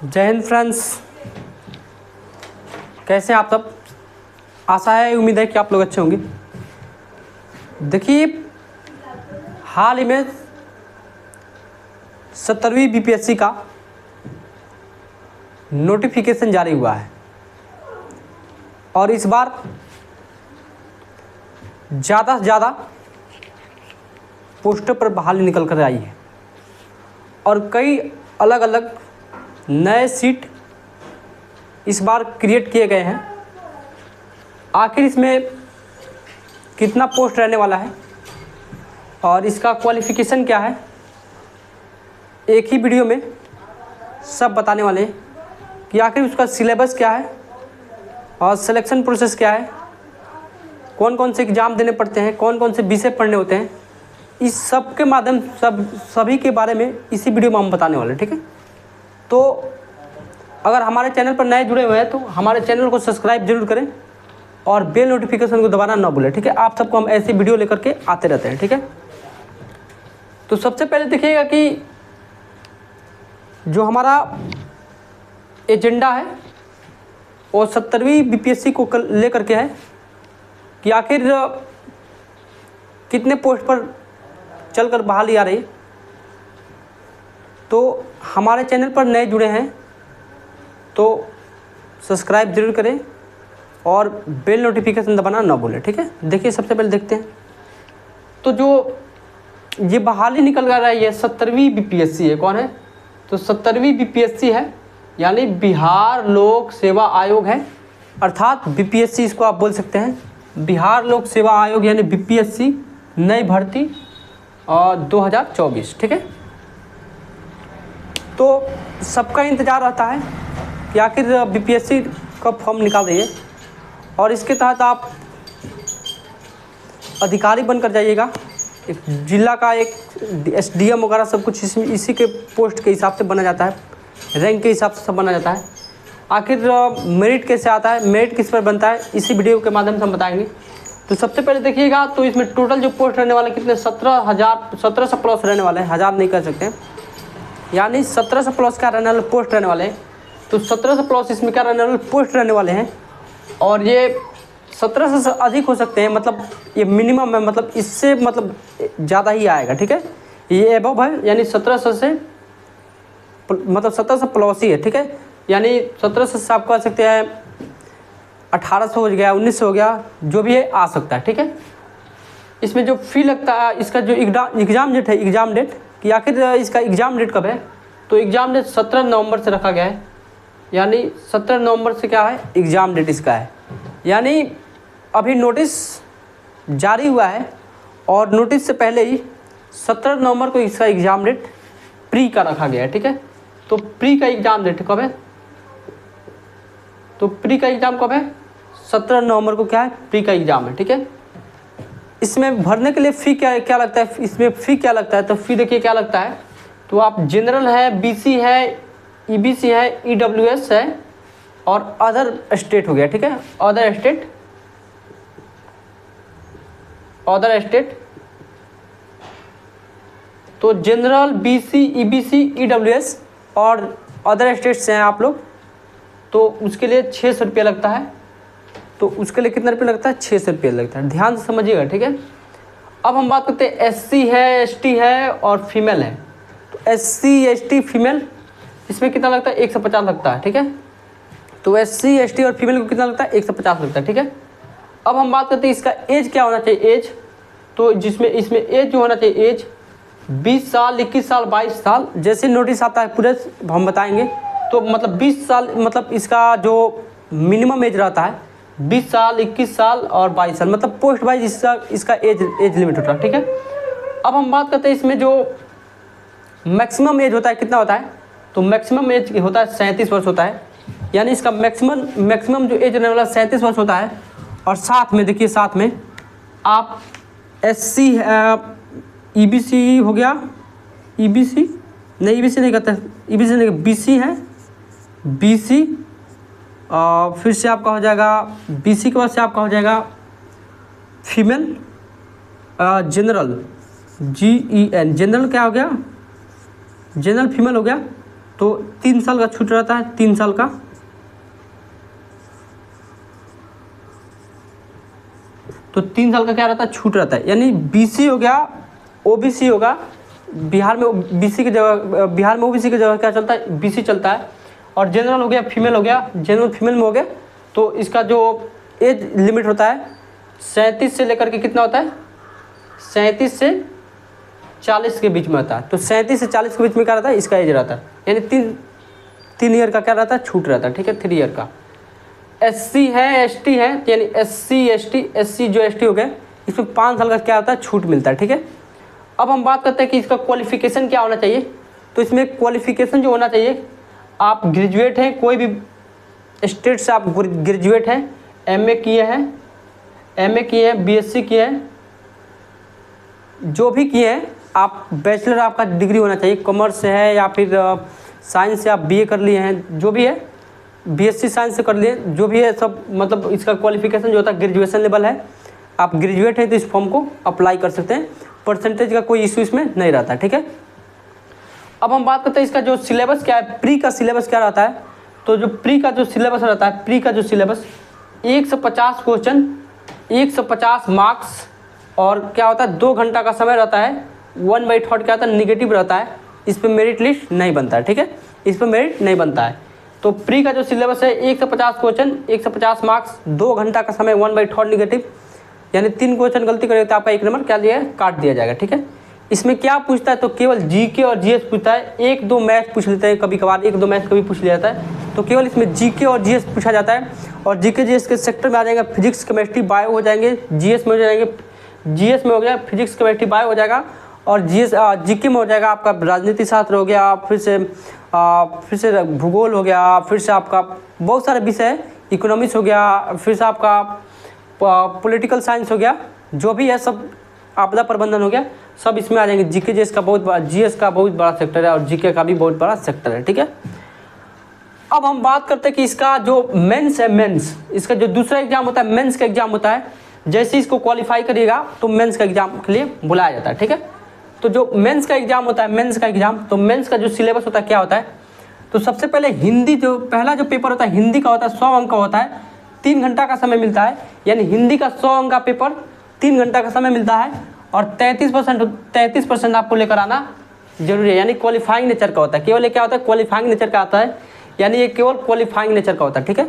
जय हिंद फ्रेंड्स, कैसे हैं आप सब। आशा है, उम्मीद है कि आप लोग अच्छे होंगे। देखिए, हाल ही में 17वीं बीपीएससी का नोटिफिकेशन जारी हुआ है और इस बार ज़्यादा से ज़्यादा पोस्टर पर बहाली निकल कर आई है और कई अलग अलग नए सीट इस बार क्रिएट किए गए हैं। आखिर इसमें कितना पोस्ट रहने वाला है और इसका क्वालिफ़िकेशन क्या है, एक ही वीडियो में सब बताने वाले हैं कि आखिर उसका सिलेबस क्या है और सिलेक्शन प्रोसेस क्या है, कौन कौन से एग्ज़ाम देने पड़ते हैं, कौन कौन से विषय पढ़ने होते हैं। इस सब के माध्यम सभी के बारे में इसी वीडियो में हम बताने वाले हैं, ठीक है। तो अगर हमारे चैनल पर नए जुड़े हुए हैं तो हमारे चैनल को सब्सक्राइब जरूर करें और बेल नोटिफिकेशन को दबाना ना भूलें, ठीक है। आप सबको हम ऐसी वीडियो लेकर के आते रहते हैं, ठीक है। तो सबसे पहले देखिएगा कि जो हमारा एजेंडा है वो 17वीं बीपीएससी को लेकर के है कि आखिर कितने पोस्ट पर चलकर बहाली आ रही है। तो हमारे चैनल पर नए जुड़े हैं तो सब्सक्राइब जरूर करें और बेल नोटिफिकेशन दबाना ना भूलें, ठीक है। देखिए, सबसे पहले देखते हैं तो जो ये बहाली निकल कर रही है 17वीं बीपीएससी है। कौन है? तो 17वीं बीपीएससी है, यानी बिहार लोक सेवा आयोग है, अर्थात बीपीएससी इसको आप बोल सकते हैं। बिहार लोक सेवा आयोग यानी बीपीएससी नई भर्ती और 2024, ठीक है। तो सबका इंतज़ार रहता है कि आखिर बीपीएससी का फॉर्म निकाल रही है और इसके तहत आप अधिकारी बनकर जाइएगा। एक जिला का एक एसडीएम वगैरह सब कुछ इसी के पोस्ट के हिसाब से बना जाता है, रैंक के हिसाब से सब बना जाता है। आखिर मेरिट कैसे आता है, मेरिट किस पर बनता है, इसी वीडियो के माध्यम से हम बताएंगे। तो सबसे पहले देखिएगा तो इसमें टोटल जो पोस्ट रहने वाले कितने 1700 प्लस रहने वाले हैं, 1000 नहीं कर सकते हैं, यानी 1700 प्लस का रहने वाले पोस्ट रहने वाले हैं। तो 1700 प्लस इसमें क्या रहने वाले पोस्ट रहने वाले हैं और ये 1700 से अधिक हो सकते हैं, मतलब ये मिनिमम है, मतलब इससे मतलब ज़्यादा ही आएगा, ठीक है। ये एबव है यानी 1700 से मतलब 1700 प्लस ही है, ठीक है। यानी 1700 से आप कह सकते हैं 1800 हो गया, 1900 हो गया, जो भी है आ सकता है, ठीक है। इसमें जो फ़ी लगता है, इसका जो एग्ज़ाम डेट है, एग्ज़ाम डेट कि आखिर इसका एग्ज़ाम डेट कब है, तो एग्ज़ाम डेट 17 नवंबर से रखा गया है, यानी 17 नवंबर से क्या है एग्ज़ाम डेट इसका है। यानी अभी नोटिस जारी हुआ है और नोटिस से पहले ही 17 नवंबर को इसका एग्ज़ाम डेट प्री का रखा गया है, ठीक है। तो प्री का एग्ज़ाम डेट कब है, तो प्री का एग्ज़ाम कब है 17 नवंबर को क्या है प्री का एग्ज़ाम है, ठीक है। इसमें भरने के लिए फ़ी क्या लगता है, इसमें फ़ी क्या लगता है, तो फ़ी देखिए क्या लगता है। तो आप जनरल है, बीसी है, ईबीसी है, ईडब्ल्यूएस है और अदर स्टेट हो गया, ठीक है। अदर स्टेट तो जनरल, बीसी, ईबीसी, ईडब्ल्यूएस और अदर स्टेट्स हैं आप लोग, तो उसके लिए 600 रुपये लगता है। तो उसके लिए कितना रुपये लगता है, 600 रुपये लगता है। ध्यान से समझिएगा, ठीक है। अब हम बात करते हैं एससी है, एसटी है और फीमेल है। तो एससी, एसटी, फीमेल इसमें कितना लगता है 150 लगता है, ठीक है। तो एससी, एसटी और फीमेल को कितना लगता है 150 लगता है, ठीक है। अब हम बात करते हैं इसका एज क्या होना चाहिए, एज तो जिसमें इसमें एज जो होना चाहिए, एज 20 साल, 21 साल, 22 साल, जैसे नोटिस आता है पूरे हम बताएंगे। तो मतलब 20 साल, मतलब इसका जो मिनिमम एज रहता है 20 साल, 21 साल और 22 साल, मतलब पोस्ट वाइज इसका एज लिमिट होता है, ठीक है। अब हम बात करते हैं इसमें जो मैक्सिमम एज होता है कितना होता है, तो मैक्सिमम एज होता है 37 वर्ष होता है, यानी इसका मैक्सिमम जो एज रहने वाला 37 वर्ष होता है। और साथ में देखिए, साथ में आप एससी, ईबीसी हो गया, ईबीसी नहीं कहते, ईबीसी नहीं, बीसी है, बीसी फिर से आपका हो जाएगा बीसी के बाद से आपका हो जाएगा फीमेल, जनरल, GEN, जनरल क्या हो गया, जनरल फीमेल हो गया। तो 3 साल का छूट रहता है, 3 साल का। तो 3 साल का क्या रहता है, छूट रहता है। यानी बीसी हो गया, ओबीसी होगा, बिहार में बीसी की जगह, बिहार में ओबीसी की जगह क्या चलता है, बीसी चलता है। और जनरल हो गया, फीमेल हो गया, जनरल फीमेल में हो गया। तो इसका जो एज लिमिट होता है 37 से लेकर के कितना होता है, 37 से 40 के बीच में होता है। तो 37 से 40 के बीच में क्या रहता है, इसका एज रहता है। यानी 3 ईयर का क्या रहता है, छूट रहता है, ठीक है, 3 ईयर का। एससी है, एसटी है, यानी एससी एसटी, एससी जो एसटी हो गए, इसमें 5 साल का क्या होता है, छूट मिलता है, ठीक है। अब हम बात करते हैं कि इसका क्वालिफिकेशन क्या होना चाहिए। तो इसमें क्वालिफिकेशन जो होना चाहिए, आप ग्रेजुएट हैं, कोई भी स्टेट से आप ग्रेजुएट हैं, एमए किए हैं, बीएससी किए हैं, जो भी किए हैं आप, बैचलर आपका डिग्री होना चाहिए, कॉमर्स से है या फिर साइंस से आप बीए कर लिए हैं, जो भी है, बीएससी साइंस से कर लिए, जो भी है सब, मतलब इसका क्वालिफिकेशन जो होता है ग्रेजुएशन लेवल है। आप ग्रेजुएट हैं तो इस फॉर्म को अप्लाई कर सकते हैं, परसेंटेज का कोई इशू इसमें नहीं रहता, ठीक है। अब हम बात करते हैं इसका जो सिलेबस क्या है, प्री का सिलेबस क्या रहता है। तो जो प्री का जो सिलेबस रहता है, प्री का जो सिलेबस 150 क्वेश्चन, 150 मार्क्स, और क्या होता है 2 घंटा का समय रहता है। 1/3 क्या होता है, निगेटिव रहता है, इस पर मेरिट लिस्ट नहीं बनता है, ठीक है, इस पर मेरिट नहीं बनता है। तो प्री का जो सिलेबस है 150 क्वेश्चन, 150 मार्क्स, 2 घंटा का समय, 1/3 निगेटिव, यानी 3 क्वेश्चन गलती करेगा तो आपका 1 नंबर क्या दिया है, काट दिया जाएगा, ठीक है। इसमें क्या पूछता है, तो केवल जीके और जीएस पूछता है, 1-2 मैथ पूछ लेते हैं कभी कभार, 1-2 मैथ कभी पूछ लिया जाता है। तो केवल इसमें जीके और जीएस पूछा जाता है। और जीके जीएस के सेक्टर में आ जाएगा, फिजिक्स केमिस्ट्री बायो हो जाएंगे, जीएस में हो जाएंगे, जीएस में हो गया फिजिक्स केमिस्ट्री बायो हो जाएगा, और जीके में हो जाएगा आपका राजनीति शास्त्र हो गया, फिर से भूगोल हो गया, फिर से आपका बहुत सारे विषय है, इकोनॉमिक्स हो गया, फिर से आपका पॉलिटिकल साइंस हो गया, जो भी है सब, आपदा प्रबंधन हो गया, सब इसमें आ जाएंगे। जीके जीएस का बहुत बड़ा, जीएस का बहुत बड़ा सेक्टर है और जीके का भी बहुत बड़ा सेक्टर है, ठीक है। अब हम बात करते हैं कि इसका जो मेंस है, मेंस, इसका जो दूसरा एग्जाम होता है, मेंस का एग्जाम होता है। जैसे इसको क्वालिफाई करिएगा तो मेंस का एग्जाम के लिए बुलाया जाता है, ठीक है। तो जो मेंस का एग्जाम होता है, मेंस का एग्जाम, तो मेंस का जो सिलेबस होता है क्या होता है, तो सबसे पहले हिंदी, जो पहला जो पेपर होता है हिंदी का होता है, 100 अंक का होता है, 3 घंटा का समय मिलता है। यानी हिंदी का 100 अंक का पेपर 3 घंटा का समय मिलता है, और 33% आपको लेकर आना जरूरी है। यानी क्वालिफाइंग नेचर का होता है, केवल ये क्या होता है, क्वालिफाइंग नेचर का आता है, यानी ये केवल क्वालिफाइंग नेचर का होता है, ठीक है।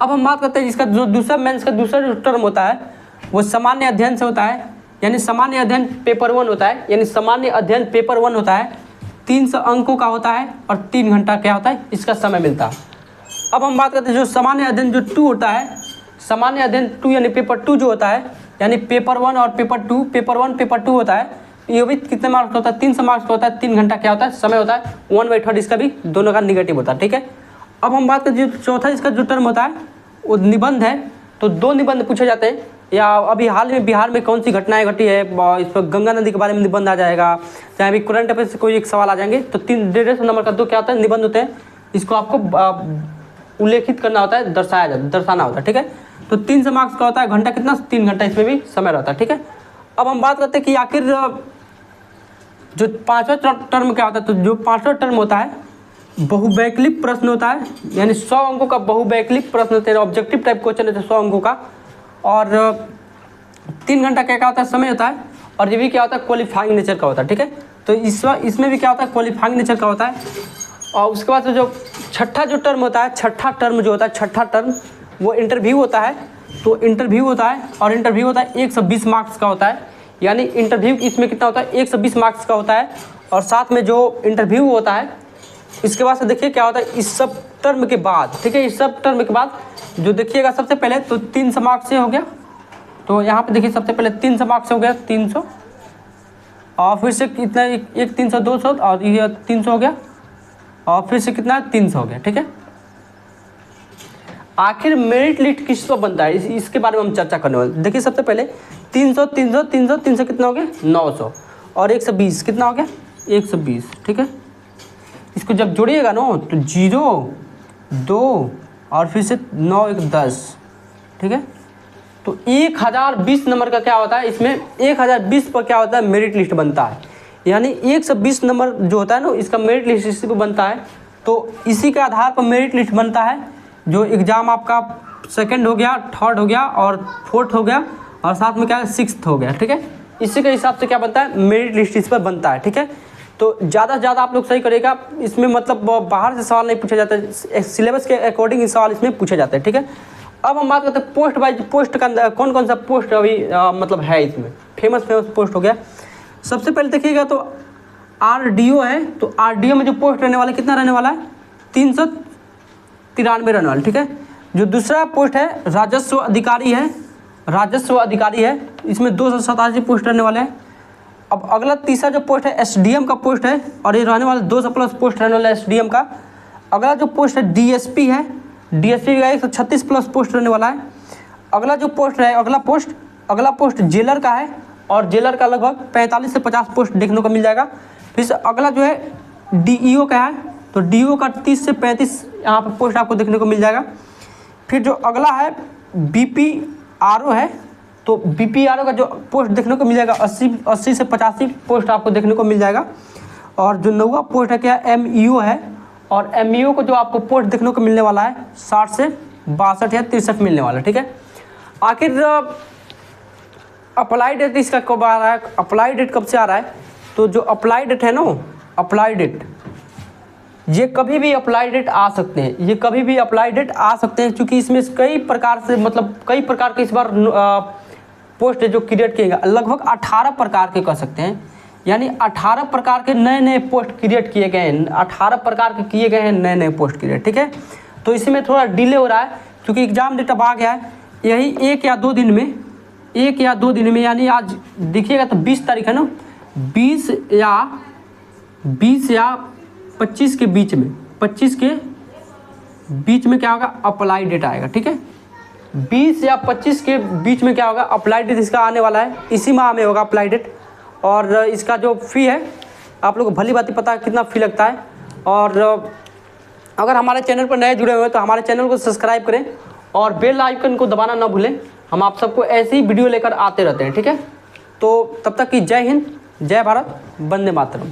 अब हम बात करते हैं जिसका जो दूसरा मेंस का दूसरा जो टर्म होता है वो सामान्य अध्ययन से होता है। यानी सामान्य अध्ययन पेपर 1 होता है, यानी सामान्य अध्ययन पेपर 1 होता है, 300 अंकों का होता है और 3 घंटा क्या होता है, इसका समय मिलता है। अब हम बात करते हैं जो सामान्य अध्ययन जो 2 होता है, सामान्य अध्ययन 2 यानी पेपर 2 जो होता है, यानी पेपर 1 और पेपर 2, पेपर 1 पेपर 2 होता है, ये भी कितने मार्क्स का होता है, 300 मार्क्स का होता है, 3 घंटा क्या होता है, समय होता है, 1/3 इसका भी दोनों का निगेटिव होता है, ठीक है। अब हम बात करते हैं चौथा इसका जो टर्म होता है वो निबंध है। तो 2 निबंध पूछे जाते हैं, या अभी हाल में बिहार में कौन सी घटनाएं घटी है, इस पर गंगा नदी के बारे में निबंध आ जाएगा, चाहे अभी करंट अफेयर से कोई एक सवाल आ जाएंगे। तो 150 नंबर का 2 क्या होता है, निबंध होते हैं, इसको आपको उल्लेखित करना होता है, दर्शाना होता है, ठीक है। तो 300 मार्क्स का होता है, घंटा कितना, 3 घंटा इसमें भी समय रहता है, ठीक है। अब हम बात करते हैं कि आखिर जो 5वां टर्म क्या होता है। तो जो 5वां टर्म होता है बहुवैकल्पिक प्रश्न होता है, यानी 100 अंकों का बहुवैकल्पिक प्रश्न होता है, ऑब्जेक्टिव टाइप क्वेश्चन होता है 100 अंकों का, और 3 घंटा क्या होता है, समय होता है, और ये भी क्या होता है, क्वालिफाइंग नेचर का होता है, ठीक है। तो इसमें भी क्या होता है, क्वालिफाइंग नेचर का होता है। और उसके बाद जो छठा जो टर्म होता है, छठा टर्म जो होता है, छठा टर्म वो इंटरव्यू होता है। तो इंटरव्यू होता है, और इंटरव्यू होता है 120 मार्क्स का होता है, यानी इंटरव्यू इसमें कितना होता है, 120 मार्क्स का होता है। और साथ में जो इंटरव्यू होता है, इसके बाद से देखिए क्या होता है, इस सब टर्म के बाद, ठीक है, इस सब टर्म के बाद जो देखिएगा सबसे पहले तो 300 मार्क्स से हो गया। तो यहाँ पे देखिए सबसे पहले 300 मार्क्स से हो गया, 300, और फिर से कितना, एक 300, 200, और ये 300 हो गया, और फिर से कितना, 300 हो गया, ठीक है। आखिर मेरिट लिस्ट किस पर बनता है, इसके बारे में हम चर्चा करने वाले। देखिए सबसे पहले 300 300 300 300 कितना हो गया, 900, और 120 कितना हो गया, 120, ठीक है। इसको जब जोड़िएगा ना तो 0 2 और फिर से 9 1 10, ठीक है। तो 1020 नंबर का क्या होता है, इसमें 1020 पर क्या होता है, मेरिट लिस्ट बनता है। यानी 1 से 20 नंबर जो होता है ना, इसका मेरिट लिस्ट इसी पे बनता है। तो इसी के आधार पर मेरिट लिस्ट बनता है। जो एग्ज़ाम आपका सेकंड हो गया, थर्ड हो गया और फोर्थ हो गया और साथ में क्या है, सिक्स्थ हो गया, ठीक है। इसी के हिसाब से क्या बनता है, मेरिट लिस्ट इस पर बनता है, ठीक है। तो ज़्यादा से ज़्यादा आप लोग सही करिएगा, इसमें मतलब बाहर से सवाल नहीं पूछा जाता है, सिलेबस के अकॉर्डिंग सवाल इसमें पूछे जाते हैं, ठीक है। अब हम बात करते हैं पोस्ट वाइज, पोस्ट का कौन कौन सा पोस्ट अभी मतलब है इसमें, फेमस पोस्ट हो गया। सबसे पहले देखिएगा तो RDO है। तो RDO में जो पोस्ट रहने वाला है, कितना रहने वाला है, 393 रहने वाला, ठीक है। जो दूसरा पोस्ट है राजस्व अधिकारी है, राजस्व अधिकारी है, इसमें 287 पोस्ट रहने वाले हैं। अब अगला तीसरा जो पोस्ट है SDM का पोस्ट है, और ये रहने वाला 200+ पोस्ट रहने वाला है SDM का। अगला जो पोस्ट है DSP है, DSP का 136+ पोस्ट रहने वाला है। अगला जो पोस्ट है, अगला पोस्ट जेलर का है, और जेलर का लगभग 45 से 50 पोस्ट देखने को मिल जाएगा। फिर अगला जो है DEO का है, तो DEO का 30 से 35 यहाँ पर पोस्ट आपको देखने को मिल जाएगा। फिर जो अगला है BPRO है, तो BPRO का जो पोस्ट देखने को मिल जाएगा 80 से 85 पोस्ट आपको देखने को मिल जाएगा। और जो 9वां पोस्ट है क्या, MEO है, और MEO को जो आपको पोस्ट देखने को मिलने वाला है 60 से 62 या 63 मिलने वाला है, ठीक है। आखिर अप्लाई डेट इसका कब आ रहा है, अप्लाई डेट कब से आ रहा है, तो जो अप्लाई डेट है ना, अप्लाई डेट ये कभी भी अप्लाई डेट आ सकते हैं, ये कभी भी अप्लाई डेट आ सकते हैं, क्योंकि इसमें कई प्रकार से मतलब कई प्रकार के इस बार पोस्ट जो क्रिएट किए गए, लगभग 18 प्रकार के कर सकते हैं। यानी 18 प्रकार के नए नए पोस्ट क्रिएट किए गए हैं, 18 प्रकार के किए गए हैं नए नए पोस्ट क्रिएट, ठीक है। तो इसमें थोड़ा डिले हो रहा है, क्योंकि एग्ज़ाम डेट अब आ गया है। यही 1 या 2 दिन में, यानी आज देखिएगा तो 20 तारीख है ना, 20 या 25 के बीच में, 25 के बीच में क्या होगा, अप्लाई डेट आएगा, ठीक है। 20 या 25 के बीच में क्या होगा, अप्लाई डेट इसका आने वाला है, इसी माह में होगा अप्लाई डेट। और इसका जो फ़ी है आप लोग को भली बात पता है कितना फ़ी लगता है। और अगर हमारे चैनल पर नए जुड़े हुए हैं तो हमारे चैनल को सब्सक्राइब करें और बेल आइकन को दबाना ना भूलें। हम आप सबको ऐसी ही वीडियो लेकर आते रहते हैं, ठीक है। तो तब तक की जय हिंद, जय भारत, वंदे मातरम।